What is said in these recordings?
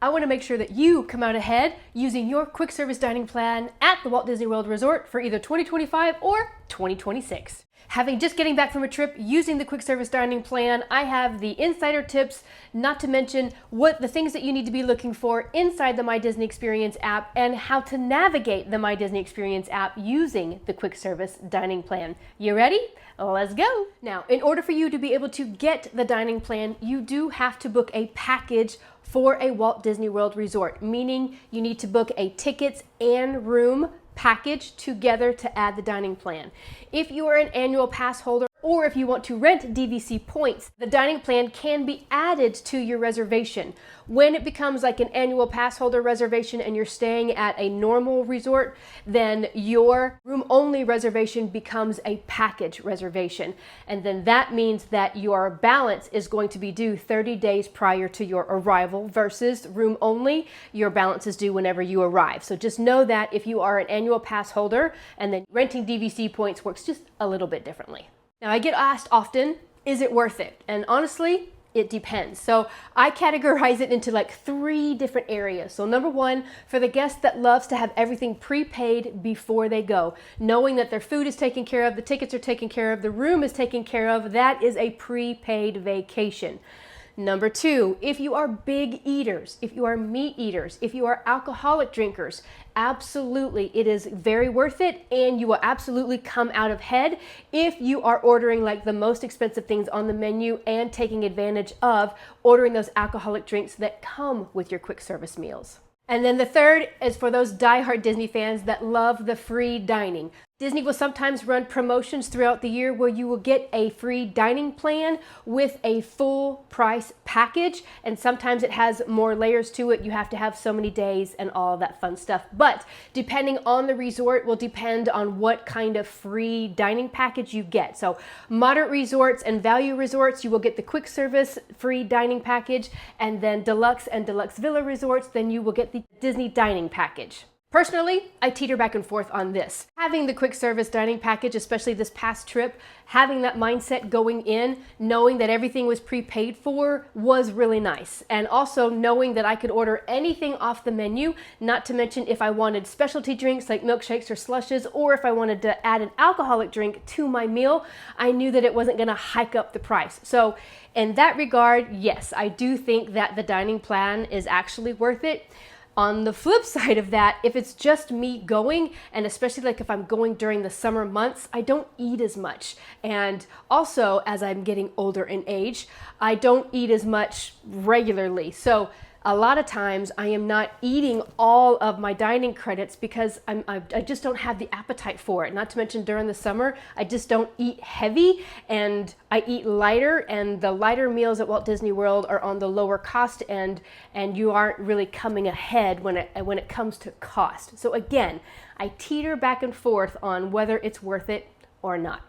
I want to make sure that you come out ahead using your quick service dining plan at the Walt Disney World Resort for either 2025 or 2026. Having just getting back from a trip using the quick service dining plan, I have the insider tips, not to mention what the things that you need to be looking for inside the My Disney Experience app and how to navigate the My Disney Experience app using the quick service dining plan. You ready? Let's go. Now, in order for you to be able to get the dining plan, you do have to book a package for a Walt Disney World resort, meaning you need to book a tickets and room package together to add the dining plan. If you are an annual pass holder or if you want to rent DVC points, the dining plan can be added to your reservation. When it becomes like an annual pass holder reservation and you're staying at a normal resort, then your room only reservation becomes a package reservation. And then that means that your balance is going to be due 30 days prior to your arrival versus room only, your balance is due whenever you arrive. So just know that if you are an annual pass holder, and then renting DVC points works just a little bit differently. Now, I get asked often, is it worth it? And honestly, it depends. So I categorize it into like 3 different areas. So number 1, for the guest that loves to have everything prepaid before they go, knowing that their food is taken care of, the tickets are taken care of, the room is taken care of, that is a prepaid vacation. Number 2, if you are big eaters, if you are meat eaters, if you are alcoholic drinkers, absolutely, it is very worth it, and you will absolutely come out ahead if you are ordering like the most expensive things on the menu and taking advantage of ordering those alcoholic drinks that come with your quick service meals. And then the 3rd is for those diehard Disney fans that love the free dining. Disney will sometimes run promotions throughout the year where you will get a free dining plan with a full price package. And sometimes it has more layers to it. You have to have so many days and all that fun stuff. But depending on the resort will depend on what kind of free dining package you get. So moderate resorts and value resorts, you will get the quick service free dining package. And then deluxe and deluxe villa resorts, then you will get the Disney dining package. Personally, I teeter back and forth on this. Having the quick service dining package, especially this past trip, having that mindset going in, knowing that everything was prepaid for was really nice. And also knowing that I could order anything off the menu, not to mention if I wanted specialty drinks like milkshakes or slushes, or if I wanted to add an alcoholic drink to my meal, I knew that it wasn't gonna hike up the price. So in that regard, yes, I do think that the dining plan is actually worth it. On the flip side of that, if it's just me going, and especially like if I'm going during the summer months, I don't eat as much. And also, as I'm getting older in age, I don't eat as much regularly. So a lot of times I am not eating all of my dining credits because I just don't have the appetite for it. Not to mention during the summer, I just don't eat heavy and I eat lighter, and the lighter meals at Walt Disney World are on the lower cost end, and you aren't really coming ahead when it comes to cost. So again, I teeter back and forth on whether it's worth it or not.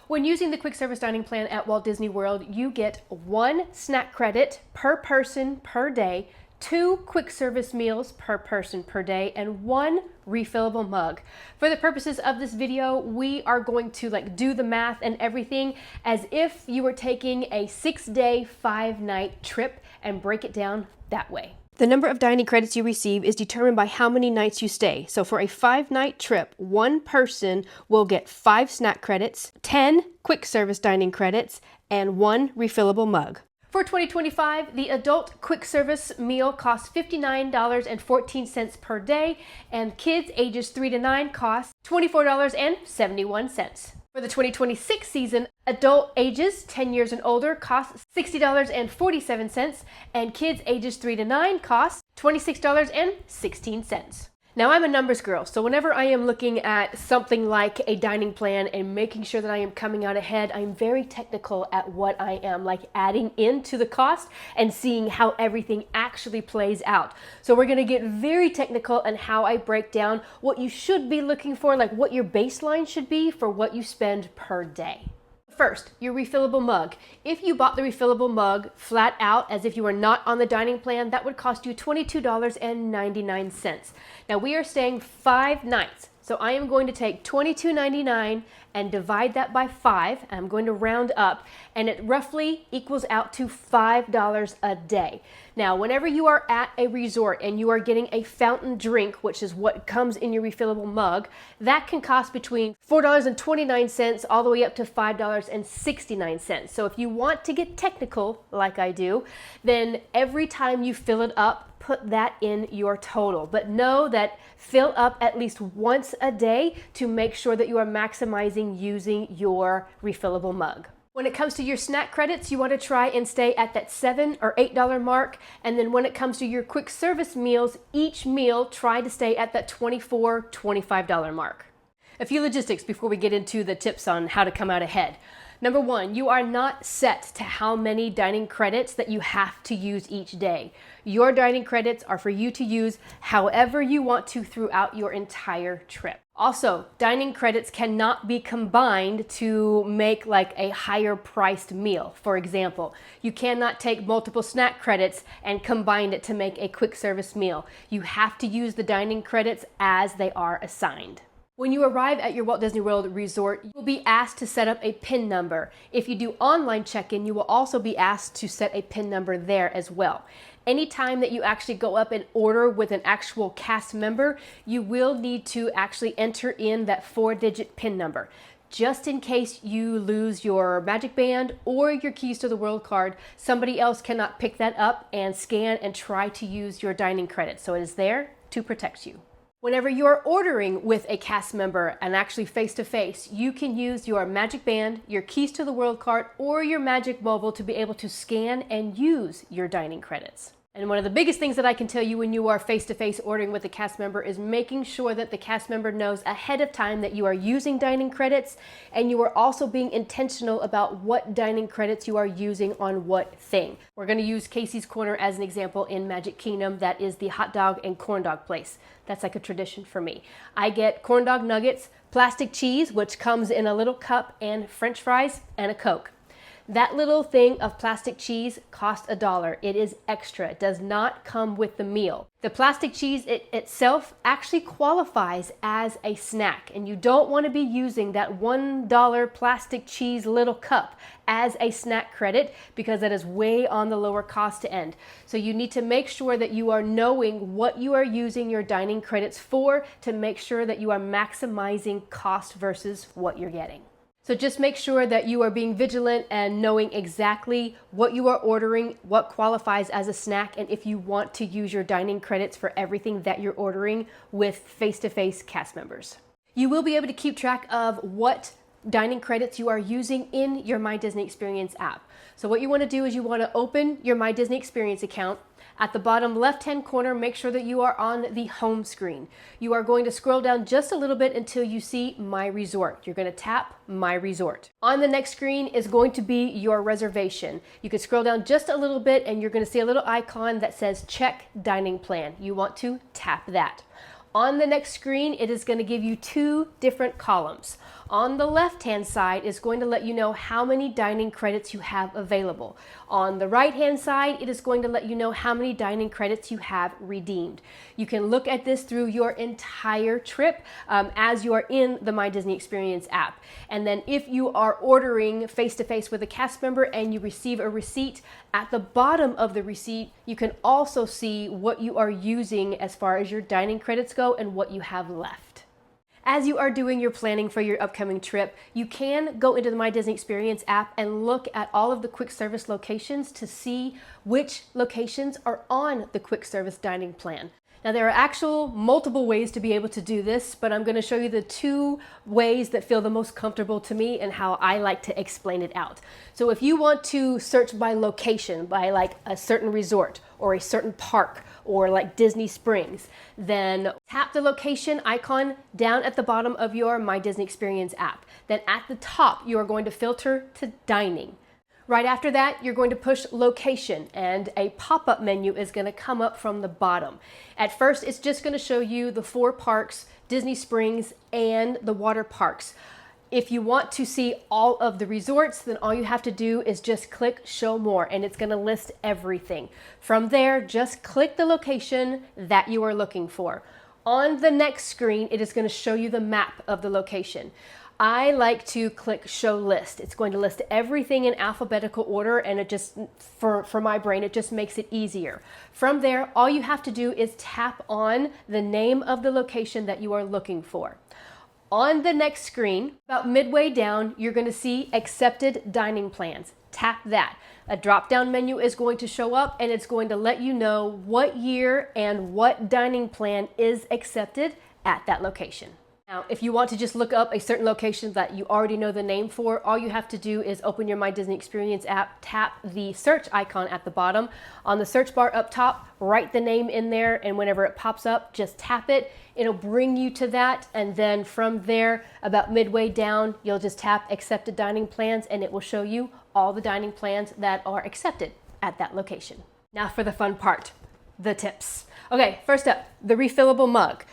When using the quick service dining plan at Walt Disney World, you get 1 snack credit per person per day, 2 quick service meals per person per day, and 1 refillable mug. For the purposes of this video, we are going to do the math and everything as if you were taking a 6-day, 5-night trip and break it down that way. The number of dining credits you receive is determined by how many nights you stay. So for a 5-night trip, 1 person will get 5 snack credits, 10 quick service dining credits, and 1 refillable mug. For 2025, the adult quick service meal costs $59.14 per day, and kids ages 3 to 9 cost $24.71. For the 2026 season, adult ages 10 years and older cost $60.47, and kids ages 3 to 9 cost $26.16. Now, I'm a numbers girl, so whenever I am looking at something like a dining plan and making sure that I am coming out ahead, I'm very technical at what I am adding into the cost and seeing how everything actually plays out. So we're going to get very technical on how I break down what you should be looking for, what your baseline should be for what you spend per day. First, your refillable mug. If you bought the refillable mug flat out as if you were not on the dining plan, that would cost you $22.99. Now we are staying 5 nights. So I am going to take $22.99 and divide that by 5. I'm going to round up, and it roughly equals out to $5 a day. Now, whenever you are at a resort and you are getting a fountain drink, which is what comes in your refillable mug, that can cost between $4.29 all the way up to $5.69. So if you want to get technical, like I do, then every time you fill it up, put that in your total. But know that fill up at least once a day to make sure that you are maximizing using your refillable mug. When it comes to your snack credits, you want to try and stay at that $7 or $8 mark. And then when it comes to your quick service meals, each meal try to stay at that $24, $25 mark. A few logistics before we get into the tips on how to come out ahead. Number one, you are not set to how many dining credits that you have to use each day. Your dining credits are for you to use however you want to throughout your entire trip. Also, dining credits cannot be combined to make like a higher priced meal. For example, you cannot take multiple snack credits and combine it to make a quick service meal. You have to use the dining credits as they are assigned. When you arrive at your Walt Disney World resort, you will be asked to set up a PIN number. If you do online check-in, you will also be asked to set a PIN number there as well. Anytime that you actually go up and order with an actual cast member, you will need to actually enter in that 4-digit PIN number. Just in case you lose your Magic Band or your Keys to the World card, somebody else cannot pick that up and scan and try to use your dining credit. So it is there to protect you. Whenever you're ordering with a cast member and actually face-to-face, you can use your Magic Band, your Keys to the World card, or your Magic Mobile to be able to scan and use your dining credits. And one of the biggest things that I can tell you when you are face-to-face ordering with a cast member is making sure that the cast member knows ahead of time that you are using dining credits, and you are also being intentional about what dining credits you are using on what thing. We're going to use Casey's Corner as an example in Magic Kingdom. That is the hot dog and corn dog place. That's like a tradition for me. I get corn dog nuggets, plastic cheese, which comes in a little cup, and French fries and a Coke. That little thing of plastic cheese costs $1. It is extra. It does not come with the meal. The plastic cheese itself actually qualifies as a snack, and you don't want to be using that $1 plastic cheese little cup as a snack credit because that is way on the lower cost end. So you need to make sure that you are knowing what you are using your dining credits for to make sure that you are maximizing cost versus what you're getting. So just make sure that you are being vigilant and knowing exactly what you are ordering, what qualifies as a snack, and if you want to use your dining credits for everything that you're ordering with face-to-face cast members. You will be able to keep track of what dining credits you are using in your My Disney Experience app. So what you want to do is you want to open your My Disney Experience account. At the bottom left-hand corner, make sure that you are on the home screen. You are going to scroll down just a little bit until you see My Resort. You're going to tap My Resort. On the next screen is going to be your reservation. You can scroll down just a little bit and you're going to see a little icon that says Check Dining Plan. You want to tap that. On the next screen, it is going to give you 2 different columns. On the left-hand side is going to let you know how many dining credits you have available. On the right-hand side, it is going to let you know how many dining credits you have redeemed. You can look at this through your entire trip as you are in the My Disney Experience app. And then if you are ordering face-to-face with a cast member and you receive a receipt, at the bottom of the receipt, you can also see what you are using as far as your dining credits go and what you have left. As you are doing your planning for your upcoming trip, you can go into the My Disney Experience app and look at all of the quick service locations to see which locations are on the quick service dining plan. Now there are actual multiple ways to be able to do this, but I'm going to show you the 2 ways that feel the most comfortable to me and how I like to explain it out. So if you want to search by location, by like a certain resort or a certain park or like Disney Springs, then tap the location icon down at the bottom of your My Disney Experience app. Then at the top, you are going to filter to dining. Right after that, you're going to push location and a pop-up menu is going to come up from the bottom. At first, it's just going to show you the 4 parks, Disney Springs, and the water parks. If you want to see all of the resorts, then all you have to do is just click show more and it's going to list everything. From there, just click the location that you are looking for. On the next screen, it is going to show you the map of the location. I like to click show list. It's going to list everything in alphabetical order, and it just, for my brain, it just makes it easier. From there, all you have to do is tap on the name of the location that you are looking for. On the next screen, about midway down, you're going to see accepted dining plans. Tap that. A drop-down menu is going to show up, and it's going to let you know what year and what dining plan is accepted at that location. Now, if you want to just look up a certain location that you already know the name for, all you have to do is open your My Disney Experience app, tap the search icon at the bottom. On the search bar up top, write the name in there, and whenever it pops up, just tap it. It'll bring you to that, and then from there, about midway down, you'll just tap Accepted Dining Plans, and it will show you all the dining plans that are accepted at that location. Now for the fun part, the tips. Okay, first up, the refillable mug.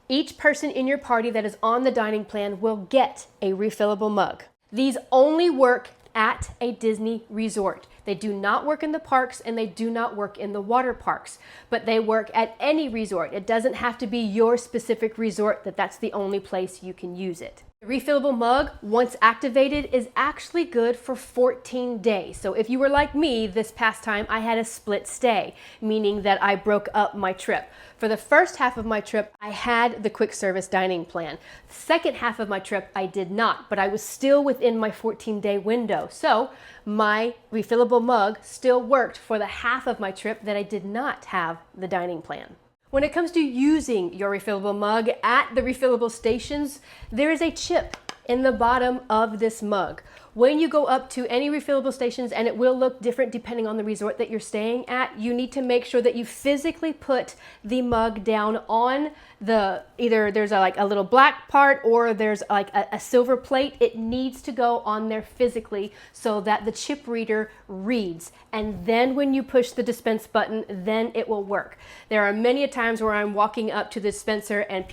Each person in your party that is on the dining plan will get a refillable mug. These only work at a Disney resort. They do not work in the parks, and they do not work in the water parks, but they work at any resort. It doesn't have to be your specific resort that's the only place you can use it. The refillable mug, once activated, is actually good for 14 days. So if you were like me this past time, I had a split stay, meaning that I broke up my trip. For the first half of my trip, I had the quick service dining plan. The second half of my trip, I did not, but I was still within my 14-day window. So my refillable mug still worked for the half of my trip that I did not have the dining plan. When it comes to using your refillable mug at the refillable stations, there is a chip in the bottom of this mug. When you go up to any refillable stations, and it will look different depending on the resort that you're staying at, you need to make sure that you physically put the mug down on either there's a little black part or there's like a silver plate. It needs to go on there physically so that the chip reader reads. And then when you push the dispense button, then it will work. There are many times where I'm walking up to the dispenser and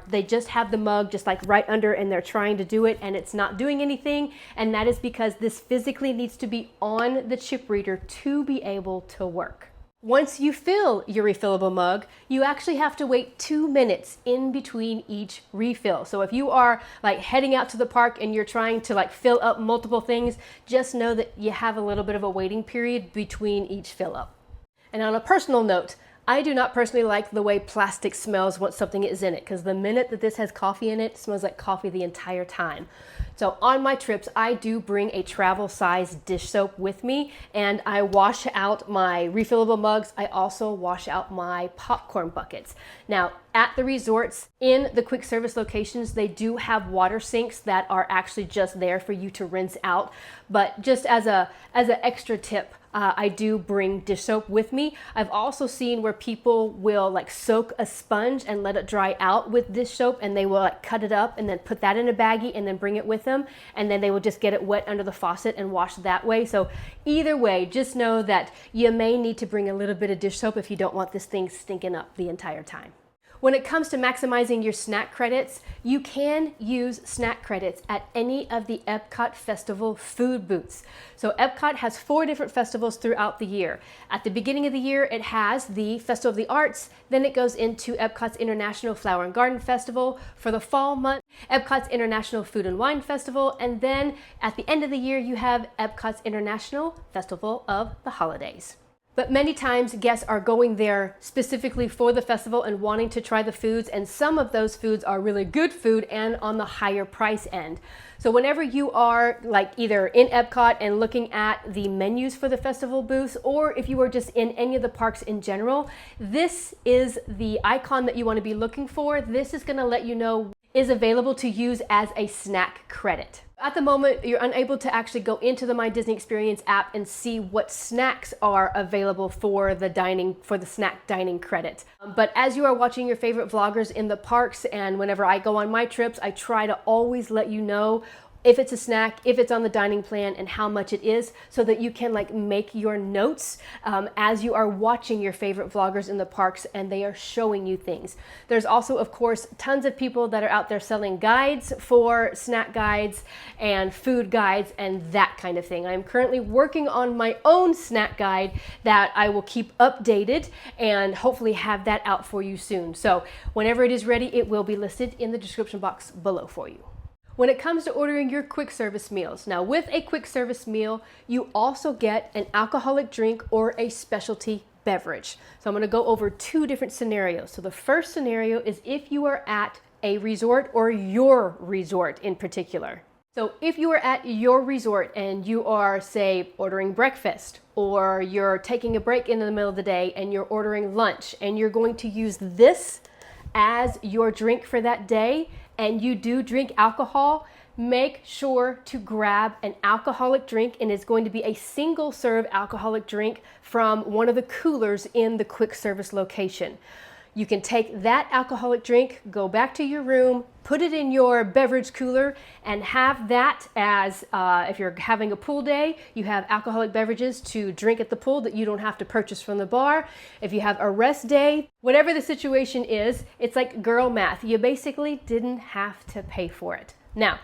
they just have the mug just like right under, and they're trying to do it and it's not doing anything. And that is because this physically needs to be on the chip reader to be able to work. Once you fill your refillable mug, you actually have to wait 2 minutes in between each refill. So if you are like heading out to the park and you're trying to like fill up multiple things, just know that you have a little bit of a waiting period between each fill up. And on a personal note, I do not personally like the way plastic smells once something is in it, because the minute that this has coffee in it, it smells like coffee the entire time. So on my trips, I do bring a travel size dish soap with me, and I wash out my refillable mugs. I also wash out my popcorn buckets. Now, at the resorts, in the quick service locations, they do have water sinks that are actually just there for you to rinse out. But just as an extra tip, I do bring dish soap with me. I've also seen where people will like soak a sponge and let it dry out with dish soap, and they will like cut it up and then put that in a baggie and then bring it with them, and then they will just get it wet under the faucet and wash that way. So either way, just know that you may need to bring a little bit of dish soap if you don't want this thing stinking up the entire time. When it comes to maximizing your snack credits, you can use snack credits at any of the EPCOT Festival food booths. So EPCOT has 4 different festivals throughout the year. At the beginning of the year, it has the Festival of the Arts, then it goes into EPCOT's International Flower and Garden Festival. For the fall month, EPCOT's International Food and Wine Festival, and then at the end of the year, you have EPCOT's International Festival of the Holidays. But many times guests are going there specifically for the festival and wanting to try the foods, and some of those foods are really good food and on the higher price end. So whenever you are like either in EPCOT and looking at the menus for the festival booths, or if you are just in any of the parks in general, this is the icon that you want to be looking for. This is going to let you know is available to use as a snack credit. At the moment, you're unable to actually go into the My Disney Experience app and see what snacks are available for the snack dining credit. But as you are watching your favorite vloggers in the parks, and whenever I go on my trips, I try to always let you know if it's a snack, if it's on the dining plan, and how much it is, so that you can like make your notes as you are watching your favorite vloggers in the parks and they are showing you things. There's also, of course, tons of people that are out there selling guides for snack guides and food guides and that kind of thing. I'm currently working on my own snack guide that I will keep updated and hopefully have that out for you soon. So whenever it is ready, it will be listed in the description box below for you. When it comes to ordering your quick service meals, now with a quick service meal, you also get an alcoholic drink or a specialty beverage. So I'm going to go over two different scenarios. So the first scenario is if you are at a resort or your resort in particular. So if you are at your resort and you are, say, ordering breakfast, or you're taking a break in the middle of the day and you're ordering lunch and you're going to use this as your drink for that day, and you do drink alcohol, make sure to grab an alcoholic drink, and it's going to be a single serve alcoholic drink from one of the coolers in the quick service location. You can take that alcoholic drink, go back to your room, put it in your beverage cooler, and have that as, if you're having a pool day, you have alcoholic beverages to drink at the pool that you don't have to purchase from the bar. If you have a rest day, whatever the situation is, it's like girl math. You basically didn't have to pay for it. Now,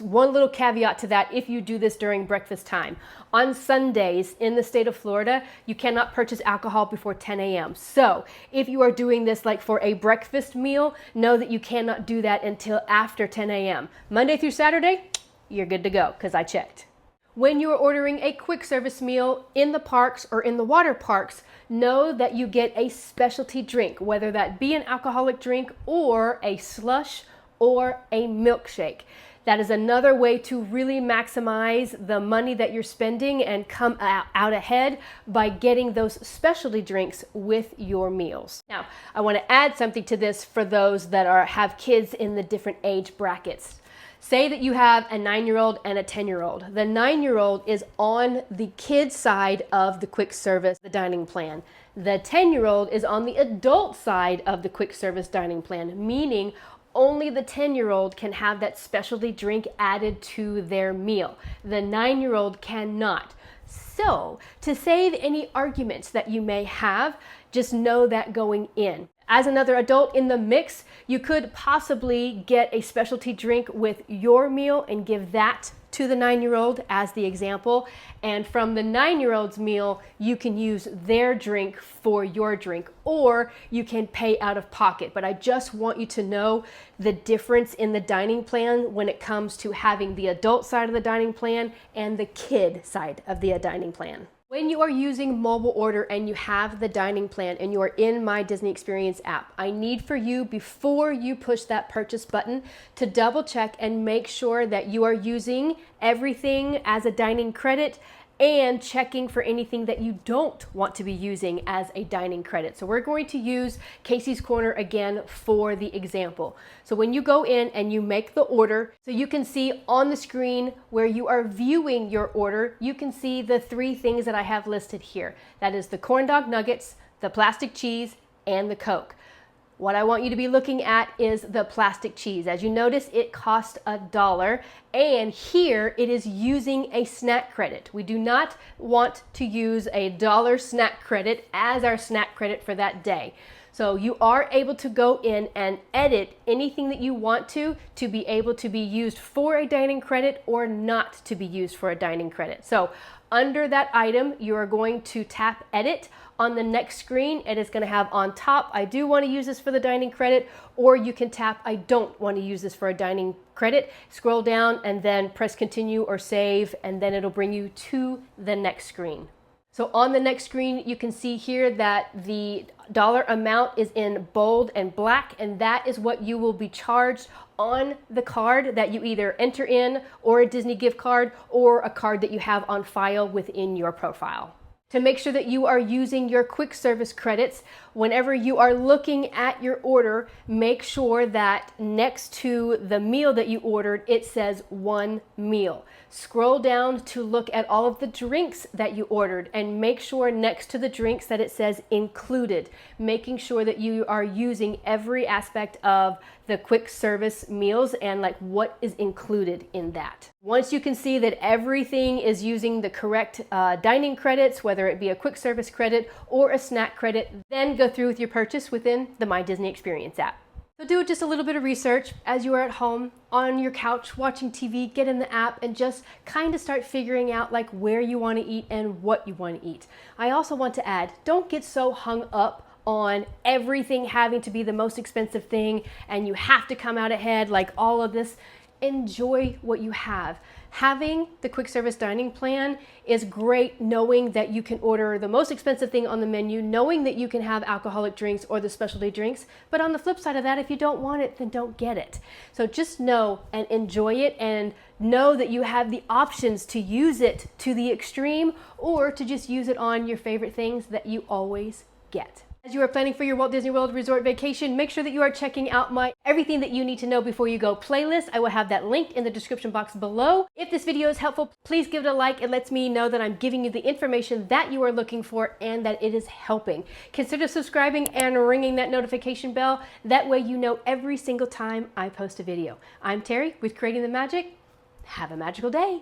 one little caveat to that, if you do this during breakfast time. On Sundays in the state of Florida, you cannot purchase alcohol before 10 a.m. So if you are doing this like for a breakfast meal, know that you cannot do that until after 10 a.m. Monday through Saturday, you're good to go, because I checked. When you are ordering a quick service meal in the parks or in the water parks, know that you get a specialty drink, whether that be an alcoholic drink or a slush or a milkshake. That is another way to really maximize the money that you're spending and come out ahead by getting those specialty drinks with your meals. Now, I want to add something to this for those that have kids in the different age brackets. Say that you have a 9-year-old and a 10-year-old. The 9-year-old is on the kid side of the quick service, the dining plan. The 10-year-old is on the adult side of the quick service dining plan, meaning only the 10-year-old can have that specialty drink added to their meal. The 9-year-old cannot. So, to save any arguments that you may have, just know that going in. As another adult in the mix, you could possibly get a specialty drink with your meal and give that to the 9-year-old as the example. And from the 9-year-old's meal, you can use their drink for your drink, or you can pay out of pocket. But I just want you to know the difference in the dining plan when it comes to having the adult side of the dining plan and the kid side of the dining plan. When you are using mobile order and you have the dining plan and you are in My Disney Experience app, I need for you, before you push that purchase button, to double check and make sure that you are using everything as a dining credit and checking for anything that you don't want to be using as a dining credit. So we're going to use Casey's Corner again for the example. So when you go in and you make the order, so you can see on the screen where you are viewing your order, you can see the 3 things that I have listed here. That is the corn dog nuggets, the plastic cheese, and the Coke. What I want you to be looking at is the plastic cheese. As you notice, it cost $1, and here it is using a snack credit. We do not want to use a $1 snack credit as our snack credit for that day. So you are able to go in and edit anything that you want to be able to be used for a dining credit or not to be used for a dining credit. So under that item, you are going to tap edit. On the next screen, it is going to have on top, I do want to use this for the dining credit, or you can tap, I don't want to use this for a dining credit. Scroll down and then press continue or save, and then it'll bring you to the next screen. So on the next screen, you can see here that the dollar amount is in bold and black, and that is what you will be charged on the card that you either enter in, or a Disney gift card, or a card that you have on file within your profile. To make sure that you are using your quick service credits, whenever you are looking at your order, make sure that next to the meal that you ordered, it says 1 meal. scroll down to look at all of the drinks that you ordered and make sure next to the drinks that it says included, making sure that you are using every aspect of the quick service meals and like what is included in that. Once you can see that everything is using the correct dining credits, whether it be a quick service credit or a snack credit, then go through with your purchase within the My Disney Experience app. So do just a little bit of research as you are at home on your couch watching TV, get in the app and just kind of start figuring out like where you want to eat and what you want to eat. I also want to add, don't get so hung up on everything having to be the most expensive thing and you have to come out ahead, like all of this. Enjoy what you have. Having the quick service dining plan is great, knowing that you can order the most expensive thing on the menu, knowing that you can have alcoholic drinks or the specialty drinks. But on the flip side of that, if you don't want it, then don't get it. So just know and enjoy it, and know that you have the options to use it to the extreme or to just use it on your favorite things that you always get. As you are planning for your Walt Disney World Resort vacation, make sure that you are checking out my Everything That You Need to Know Before You Go playlist. I will have that linked in the description box below. If this video is helpful, please give it a like. It lets me know that I'm giving you the information that you are looking for and that it is helping. Consider subscribing and ringing that notification bell. That way you know every single time I post a video. I'm Terry with Creating the Magic. Have a magical day.